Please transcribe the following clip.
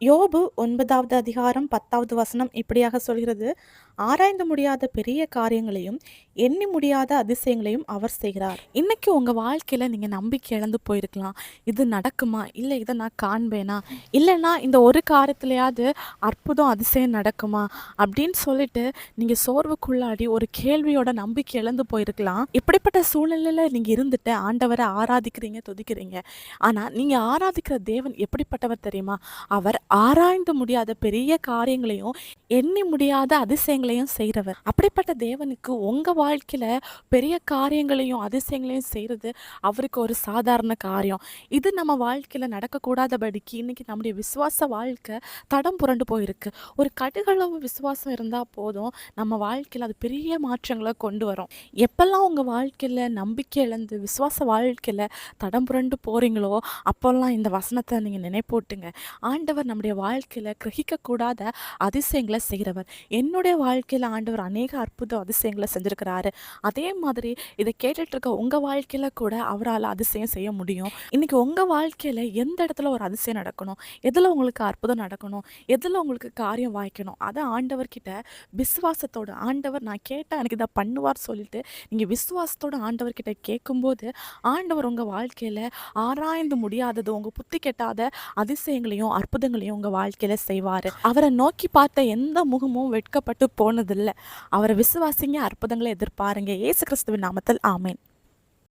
யோபு 9வது அதிகாரம் 10வது வசனம் இப்படியாக சொல்கிறது, ஆராய்ந்து முடியாத பெரிய காரியங்களையும் எண்ணி முடியாத அதிசயங்களையும் அவர் செய்கிறார். இன்னைக்கு உங்க வாழ்க்கையில நீங்க நம்பிக்கை இழந்து போயிருக்கலாம். இது நடக்குமா, இல்லை இதை நான் காண்பேனா, இல்லைன்னா இந்த ஒரு காரியத்திலையாவது அற்புதம் அதிசயம் நடக்குமா அப்படின்னு சொல்லிட்டு நீங்க சோர்வுக்குள்ளாடி ஒரு கேள்வியோட நம்பிக்கை இழந்து போயிருக்கலாம். இப்படிப்பட்ட சூழ்நிலையில நீங்க இருந்துட்டு ஆண்டவரை ஆராதிக்கிறீங்க, துதிக்கிறீங்க. ஆனா நீங்க ஆராதிக்கிற தேவன் எப்படிப்பட்டவர் தெரியுமா? அவர் ஆராய்ந்து முடியாத பெரிய காரியங்களையும் எண்ணி முடியாத அதிசயங்களையும் செய்கிறவர். அப்படிப்பட்ட தேவனுக்கு உங்க வாழ்க்கையில பெரிய காரியங்களையும் அதிசயங்களையும் செய்கிறது அவருக்கு ஒரு சாதாரண காரியம். இது நம்ம வாழ்க்கையில நடக்கக்கூடாதபடிக்கு இன்னைக்கு நம்முடைய விசுவாச வாழ்க்கை தடம் புரண்டு போயிருக்கு. ஒரு கடுகளவு விசுவாசம் இருந்தால் போதும், நம்ம வாழ்க்கையில் அது பெரிய மாற்றங்களை கொண்டு வரும். எப்பெல்லாம் உங்க வாழ்க்கையில நம்பிக்கை இழந்து விசுவாச வாழ்க்கையில தடம் புரண்டு போறீங்களோ அப்போல்லாம் இந்த வசனத்தை நீங்க நினைப்போட்டுங்க. ஆண்டவர் நம்முடைய வாழ்க்கையில கிரகிக்கக்கூடாத அதிசயங்களை செய்கிறவர். என்னுடைய வாழ்க்கையில ஆண்டவர் அநேக அற்புத அதிசயங்களை செஞ்சிருக்கிறாரு. அதே மாதிரி இதை கேட்டுட்டு இருக்க உங்க வாழ்க்கையில கூட அவரால் அதிசயம் செய்ய முடியும். இன்னைக்கு உங்க வாழ்க்கையில எந்த இடத்துல ஒரு அதிசயம் நடக்கணும், எதுல உங்களுக்கு அற்புதம் நடக்கணும், எதுல உங்களுக்கு காரியம் வாய்க்கணும், அதை ஆண்டவர்கிட்ட விசுவாசத்தோடு, ஆண்டவர் நான் கேட்டால் எனக்கு இதை பண்ணுவார் சொல்லிட்டு நீங்க விசுவாசத்தோடு ஆண்டவர்கிட்ட கேட்கும்போது ஆண்டவர் உங்க வாழ்க்கையில ஆராய்ந்து முடியாதது, உங்க புத்தி கெட்டாத அதிசயங்களையும் அற்புதங்களையும் உங்க வாழ்க்கையில செய்வாரு. அவரை நோக்கி பார்த்த எந்த முகமும் வெட்கப்பட்டு போனதில்லை. அவரை விசுவாசிங்க, அற்புதங்களை எதிர்பாருங்க. இயேசு கிறிஸ்துவின் நாமத்தில் ஆமென்.